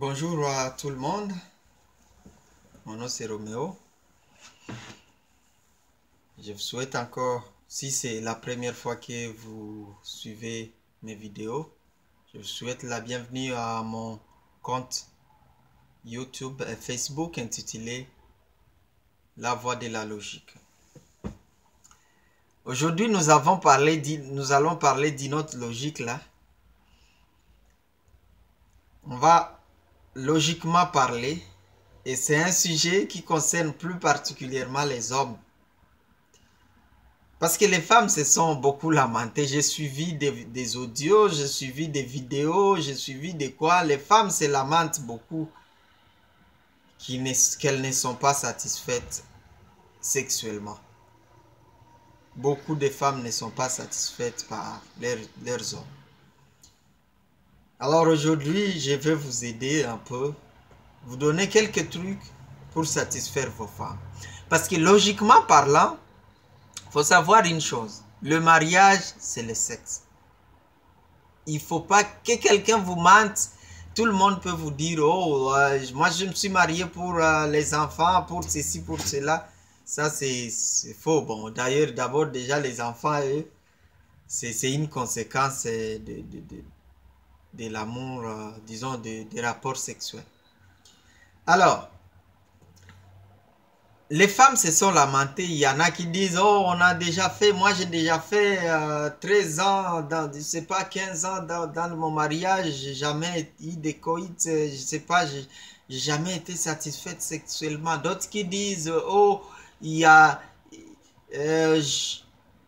Bonjour à tout le monde, mon nom c'est Roméo. Je vous souhaite encore, si c'est la première fois que vous suivez mes vidéos, je vous souhaite la bienvenue à mon compte YouTube et Facebook intitulé La Voix de la Logique. Aujourd'hui, nous allons parler d'une autre logique là. On va logiquement parler et c'est un sujet qui concerne plus particulièrement les hommes. Parce que les femmes se sont beaucoup lamentées. J'ai suivi des audios, j'ai suivi des vidéos, j'ai suivi des quoi. Les femmes se lamentent beaucoup qu'elles ne sont pas satisfaites sexuellement. Beaucoup de femmes ne sont pas satisfaites par leurs hommes. Alors aujourd'hui, je vais vous aider un peu, vous donner quelques trucs pour satisfaire vos femmes. Parce que logiquement parlant, il faut savoir une chose. Le mariage, c'est le sexe. Il ne faut pas que quelqu'un vous mente. Tout le monde peut vous dire, oh, moi je me suis marié pour les enfants, pour ceci, pour cela. Ça, c'est faux. Bon, d'ailleurs, d'abord, déjà, les enfants, c'est une conséquence de l'amour, disons, des rapports sexuels. Alors, les femmes se sont lamentées. Il y en a qui disent, oh, on a déjà fait, moi j'ai déjà fait 13 ans, je ne sais pas, 15 ans dans mon mariage, j'ai jamais eu de coït, je ne sais pas, j'ai jamais été satisfaite sexuellement. D'autres qui disent, oh, il y a,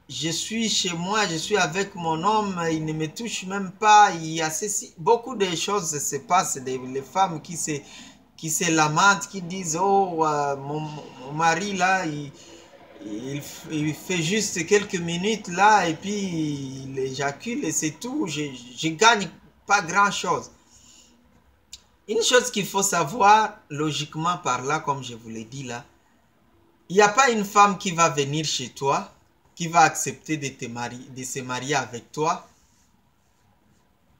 je suis chez moi, je suis avec mon homme, il ne me touche même pas, il y a ceci. Beaucoup de choses se passent, les femmes qui se lamentent, qui disent, oh, mon mari là, il fait juste quelques minutes là et puis il éjacule et c'est tout, je gagne pas grand chose. Une chose qu'il faut savoir, logiquement par là, comme je vous l'ai dit là, il n'y a pas une femme qui va venir chez toi, qui va accepter de se marier avec toi.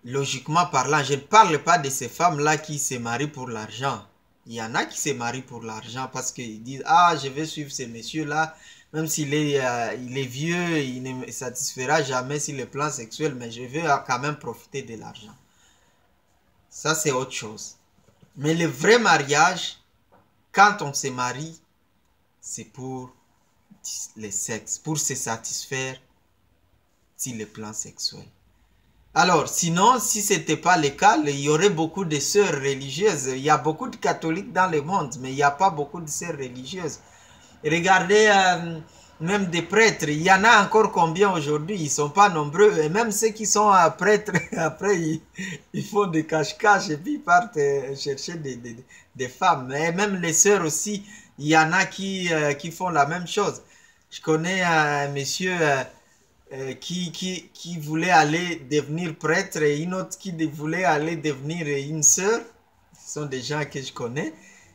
Logiquement parlant, je ne parle pas de ces femmes-là qui se marient pour l'argent. Il y en a qui se marient pour l'argent parce qu'ils disent, ah, je vais suivre ces messieurs-là, même s'il il est vieux, il ne me satisfera jamais sur le plan sexuel, mais je vais quand même profiter de l'argent. Ça, c'est autre chose. Mais le vrai mariage, quand on se marie, c'est pour le sexe, pour se satisfaire sur le plan sexuel. Alors, sinon, si ce n'était pas le cas, il y aurait beaucoup de sœurs religieuses. Il y a beaucoup de catholiques dans le monde, mais il n'y a pas beaucoup de sœurs religieuses. Regardez, même des prêtres, il y en a encore combien aujourd'hui? Ils ne sont pas nombreux. Et même ceux qui sont prêtres, après, ils font des cache-cache et puis ils partent chercher des femmes. Et même les sœurs aussi, il y en a qui font la même chose. Je connais un monsieur... qui voulait aller devenir prêtre et une autre qui voulait aller devenir une sœur. Ce sont des gens que je connais.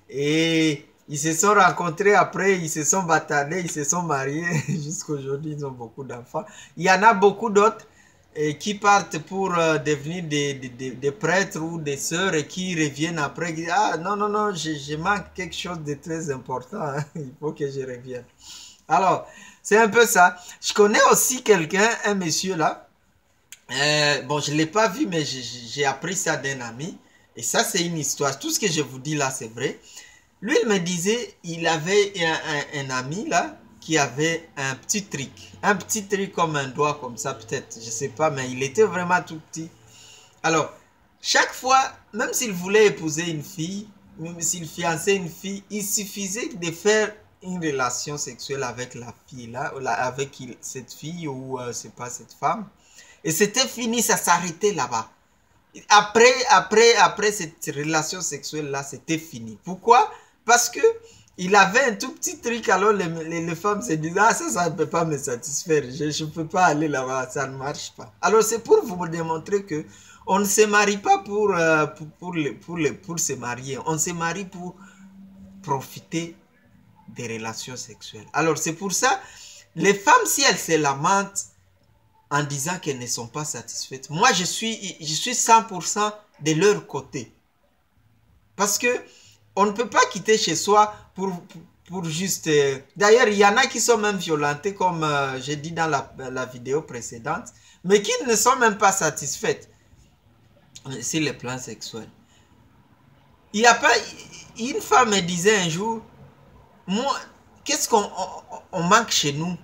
Et ils se sont rencontrés après, ils se sont bâtardés, ils se sont mariés. Jusqu'à aujourd'hui, ils ont beaucoup d'enfants. Il y en a beaucoup d'autres qui partent pour devenir des prêtres ou des sœurs et qui reviennent après. Qui disent, ah non, non, non, je manque quelque chose de très important. Hein. Il faut que je revienne. Alors, c'est un peu ça. Je connais aussi quelqu'un, un monsieur là. Bon, je ne l'ai pas vu, mais j'ai appris ça d'un ami. Et ça, c'est une histoire. Tout ce que je vous dis là, c'est vrai. Lui, il me disait, il avait un ami là, qui avait un petit truc. Un petit truc comme un doigt, comme ça peut-être. Je ne sais pas, mais il était vraiment tout petit. Alors, chaque fois, même s'il voulait épouser une fille, même s'il fiançait une fille, il suffisait de faire une relation sexuelle avec la fille là, avec cette fille ou c'est pas cette femme. Et c'était fini, ça s'arrêtait là-bas. Après cette relation sexuelle là, c'était fini. Pourquoi? Parce que il avait un tout petit truc, alors les femmes se disaient, ah ça ne peut pas me satisfaire, je ne peux pas aller là-bas, ça ne marche pas. Alors c'est pour vous démontrer que on ne se marie pas pour se marier, on se marie pour profiter des relations sexuelles. Alors c'est pour ça, les femmes, si elles se lamentent en disant qu'elles ne sont pas satisfaites, moi je suis 100% de leur côté. Parce que on ne peut pas quitter chez soi pour juste... D'ailleurs, il y en a qui sont même violentés, comme j'ai dit dans la vidéo précédente, mais qui ne sont même pas satisfaites sur le plan sexuel. Il n'y a pas... Une femme me disait un jour, moi, qu'est-ce qu'on manque chez nous?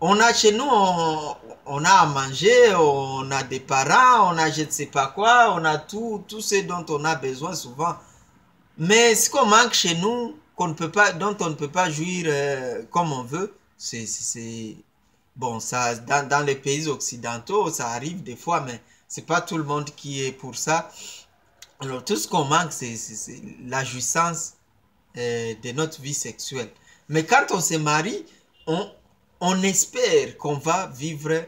On a chez nous, on a à manger, on a des parents, on a je ne sais pas quoi, on a tout ce dont on a besoin souvent. Mais ce qu'on manque chez nous, qu'on ne peut pas, dont on ne peut pas jouir comme on veut, c'est bon, ça, dans les pays occidentaux, ça arrive des fois, mais c'est pas tout le monde qui est pour ça. Alors, tout ce qu'on manque, c'est la jouissance de notre vie sexuelle. Mais quand on se marie, on espère qu'on va vivre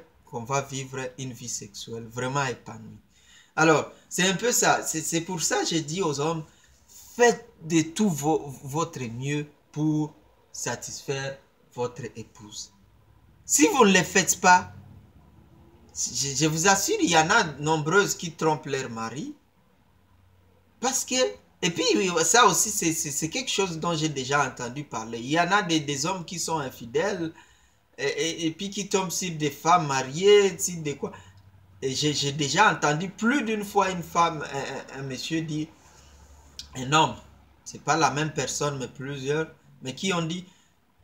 une vie sexuelle vraiment épanouie. Alors, c'est un peu ça. C'est pour ça que j'ai dit aux hommes, faites de tout votre mieux pour satisfaire votre épouse. Si vous ne le faites pas, je vous assure, il y en a nombreuses qui trompent leur mari. Parce que, et puis ça aussi, c'est quelque chose dont j'ai déjà entendu parler. Il y en a des hommes qui sont infidèles et puis qui tombent sur des femmes mariées, sur des quoi. Et j'ai déjà entendu plus d'une fois une femme, un monsieur dire, un homme, c'est pas la même personne, mais plusieurs, mais qui ont dit,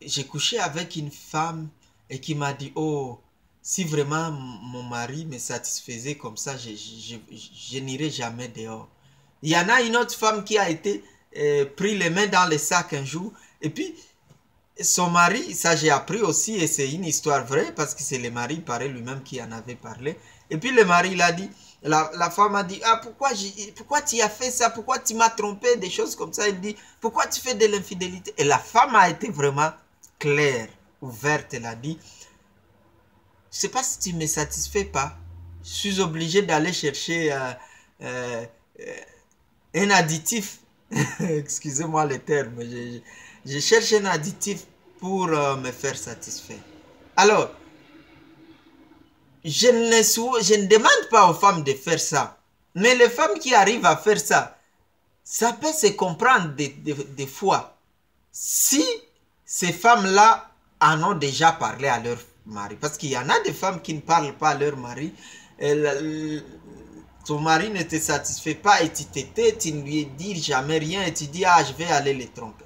j'ai couché avec une femme et qui m'a dit, oh, si vraiment mon mari me satisfaisait comme ça, je n'irai jamais dehors. Il y en a une autre femme qui a été pris les mains dans le sac un jour, et puis son mari, ça j'ai appris aussi, et c'est une histoire vraie, parce que c'est le mari, il paraît lui-même qui en avait parlé, et puis le mari, il a dit, la femme a dit, ah, pourquoi tu as fait ça, pourquoi tu m'as trompé, des choses comme ça. Il dit, pourquoi tu fais de l'infidélité? Et la femme a été vraiment claire, ouverte, elle a dit, je ne sais pas si tu ne me satisfais pas, je suis obligé d'aller chercher un additif, excusez-moi le terme, je cherche un additif pour me faire satisfaire. Alors, je ne demande pas aux femmes de faire ça. Mais les femmes qui arrivent à faire ça, ça peut se comprendre des fois. Si ces femmes-là en ont déjà parlé à leur mari. Parce qu'il y en a des femmes qui ne parlent pas à leur mari. Ton mari ne te satisfait pas et tu t'étais, tu ne lui dis jamais rien et tu dis, ah, je vais aller les tromper.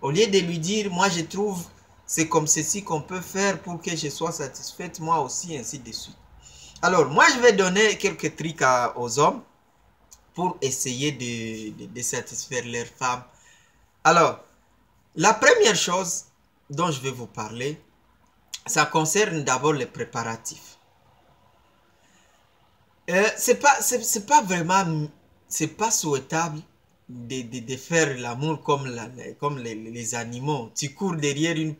Au lieu de lui dire, moi je trouve c'est comme ceci qu'on peut faire pour que je sois satisfaite, moi aussi, ainsi de suite. Alors, moi, je vais donner quelques trucs aux hommes pour essayer de satisfaire leurs femmes. Alors, la première chose dont je vais vous parler, ça concerne d'abord les préparatifs. C'est pas vraiment, c'est pas souhaitable de faire l'amour comme les animaux. Tu cours derrière une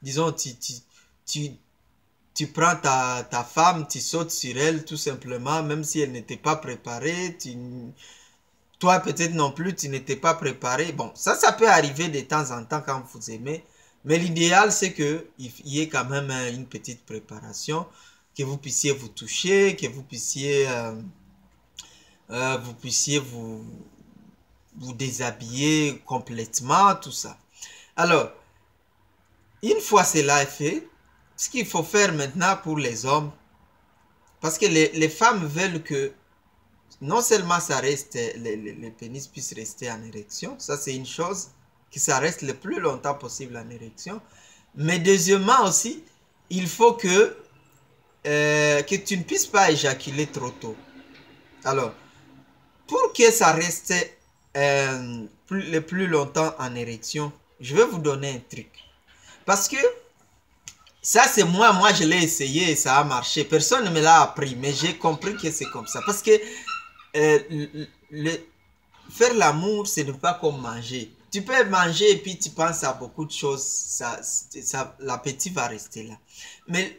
disons, tu prends ta femme, tu sautes sur elle tout simplement, même si elle n'était pas préparée. Toi, peut-être non plus, tu n'étais pas préparé. Bon, ça peut arriver de temps en temps quand vous aimez. Mais l'idéal, c'est qu'il y ait quand même une petite préparation, que vous puissiez vous toucher, que vous puissiez vous déshabiller complètement, tout ça. Alors, une fois cela est fait, ce qu'il faut faire maintenant pour les hommes, parce que les femmes veulent que non seulement ça reste, les pénis puissent rester en érection, ça c'est une chose, que ça reste le plus longtemps possible en érection, mais deuxièmement aussi, il faut que tu ne puisses pas éjaculer trop tôt. Alors, pour que ça reste le plus longtemps en érection, je vais vous donner un truc. Parce que ça, c'est moi je l'ai essayé et ça a marché. Personne ne me l'a appris, mais j'ai compris que c'est comme ça. Parce que faire l'amour, ce n'est pas comme manger. Tu peux manger et puis tu penses à beaucoup de choses. L'appétit va rester là. Mais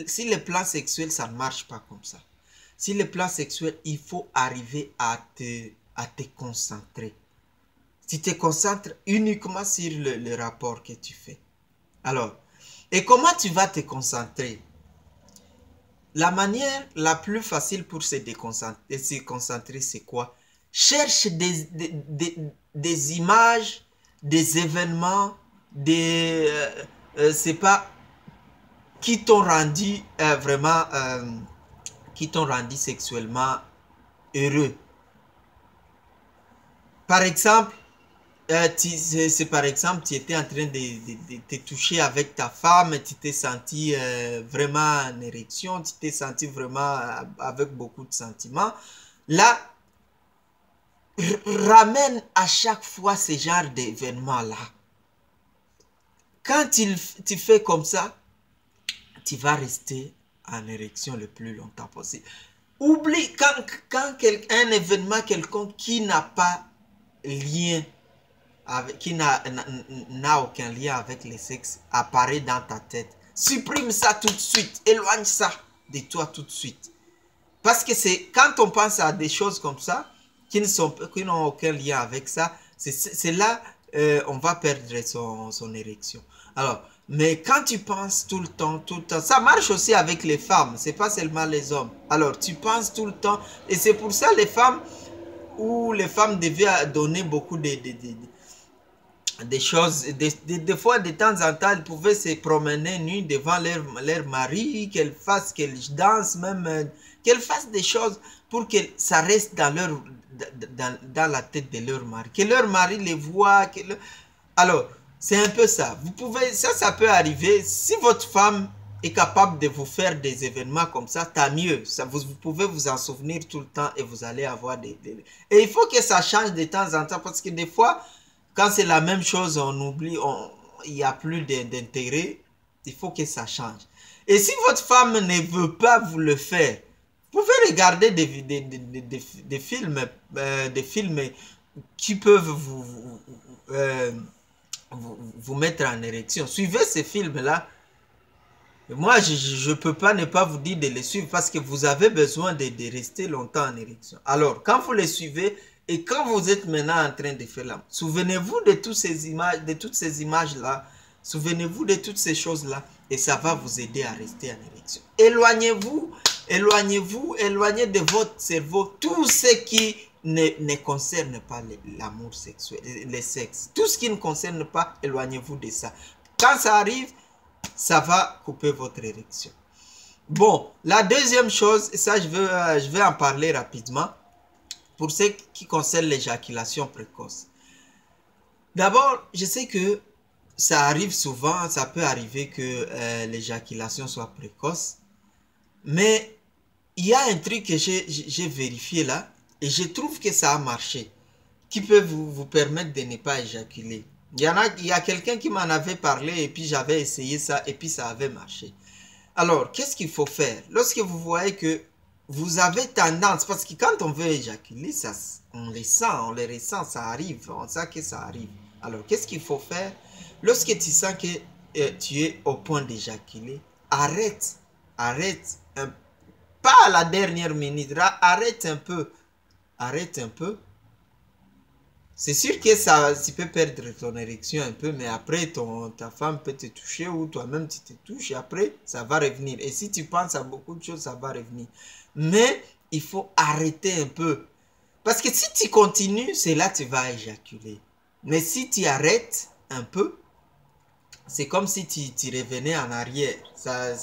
si le plan sexuel, ça ne marche pas comme ça. Si le plan sexuel, il faut arriver à te concentrer. Tu te concentres uniquement sur le rapport que tu fais. Alors, et comment tu vas te concentrer? la manière la plus facile pour se concentrer, c'est quoi? Cherche des images, des événements, c'est pas qui t'ont rendu vraiment, qui t'ont rendu sexuellement heureux. Par exemple, c'est par exemple, tu étais en train de te toucher avec ta femme, tu t'es senti vraiment en érection, tu t'es senti vraiment avec beaucoup de sentiments. Là, ramène à chaque fois ce genre d'événement-là. Quand tu fais comme ça, tu vas rester en érection le plus longtemps possible. Oublie quand un événement quelconque qui n'a pas lien avec, qui n'a aucun lien avec le sexe apparaît dans ta tête. Supprime ça tout de suite. Éloigne ça de toi tout de suite. Parce que c'est quand on pense à des choses comme ça, qui n'ont aucun lien avec ça, c'est là on va perdre son érection. Alors, mais quand tu penses tout le temps, ça marche aussi avec les femmes, c'est pas seulement les hommes. Alors, tu penses tout le temps, et c'est pour ça les femmes, où les femmes devaient donner beaucoup des choses, des fois de temps en temps, elles pouvaient se promener nues devant leur mari, qu'elles dansent même, qu'elles fassent des choses pour que ça reste dans la tête de leur mari, que leur mari les voit. Alors, c'est un peu ça. Vous pouvez, ça peut arriver. Si votre femme est capable de vous faire des événements comme ça, tant mieux. Vous pouvez vous en souvenir tout le temps et vous allez avoir Et il faut que ça change de temps en temps parce que des fois, quand c'est la même chose, on oublie, il n'y a plus d'intérêt. Il faut que ça change. Et si votre femme ne veut pas vous le faire, vous pouvez regarder des films qui peuvent vous mettre en érection. Suivez ces films-là. Moi, je ne peux pas ne pas vous dire de les suivre parce que vous avez besoin de rester longtemps en érection. Alors, quand vous les suivez et quand vous êtes maintenant en train de faire l'amour, souvenez-vous de toutes ces images-là. Souvenez-vous de toutes ces choses-là et ça va vous aider à rester en érection. Éloignez de votre cerveau tout ce qui ne concerne pas l'amour sexuel, le sexe. Tout ce qui ne concerne pas, éloignez-vous de ça. Quand ça arrive, ça va couper votre érection. Bon, la deuxième chose, et ça je vais en parler rapidement, pour ce qui concerne l'éjaculation précoce. D'abord, je sais que ça arrive souvent, ça peut arriver que l'éjaculation soit précoce, mais il y a un truc que j'ai vérifié là, et je trouve que ça a marché, qui peut vous permettre de ne pas éjaculer. Il y a quelqu'un qui m'en avait parlé, et puis j'avais essayé ça, et puis ça avait marché. Alors, qu'est-ce qu'il faut faire? Lorsque vous voyez que vous avez tendance, parce que quand on veut éjaculer, ça, on le ressent, ça arrive, on sait que ça arrive. Alors, qu'est-ce qu'il faut faire? Lorsque tu sens que tu es au point d'éjaculer, arrête, pas à la dernière minute, arrête un peu. C'est sûr que ça, tu peux perdre ton érection un peu, mais après, ta femme peut te toucher ou toi-même tu te touches et après, ça va revenir. Et si tu penses à beaucoup de choses, ça va revenir. Mais il faut arrêter un peu. Parce que si tu continues, c'est là que tu vas éjaculer. Mais si tu arrêtes un peu, c'est comme si tu revenais en arrière. Ça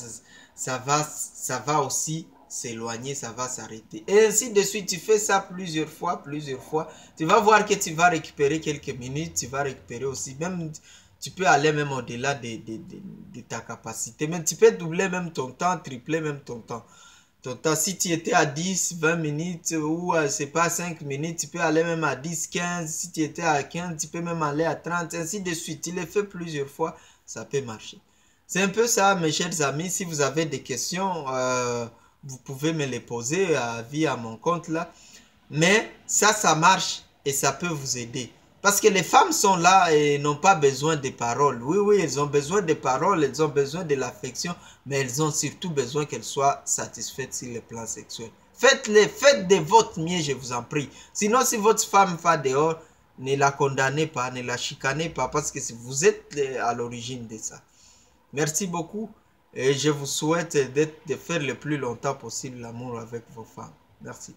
va aussi s'éloigner, ça va s'arrêter. Et ainsi de suite, tu fais ça plusieurs fois. Tu vas voir que tu vas récupérer quelques minutes, tu vas récupérer aussi. Même, tu peux aller même au-delà de ta capacité. Même, tu peux doubler même ton temps, tripler même ton temps. Si tu étais à 10, 20 minutes ou c'est pas 5 minutes, tu peux aller même à 10, 15. Si tu étais à 15, tu peux même aller à 30, ainsi de suite. Tu les fais plusieurs fois, ça peut marcher. C'est un peu ça, mes chers amis. Si vous avez des questions, vous pouvez me les poser via mon compte là. Mais ça marche et ça peut vous aider. Parce que les femmes sont là et n'ont pas besoin de paroles. Oui, elles ont besoin de paroles, elles ont besoin de l'affection, mais elles ont surtout besoin qu'elles soient satisfaites sur le plan sexuel. Faites de votre mieux, je vous en prie. Sinon, si votre femme va dehors, ne la condamnez pas, ne la chicanez pas, parce que vous êtes à l'origine de ça. Merci beaucoup. Et je vous souhaite de faire le plus longtemps possible l'amour avec vos femmes. Merci.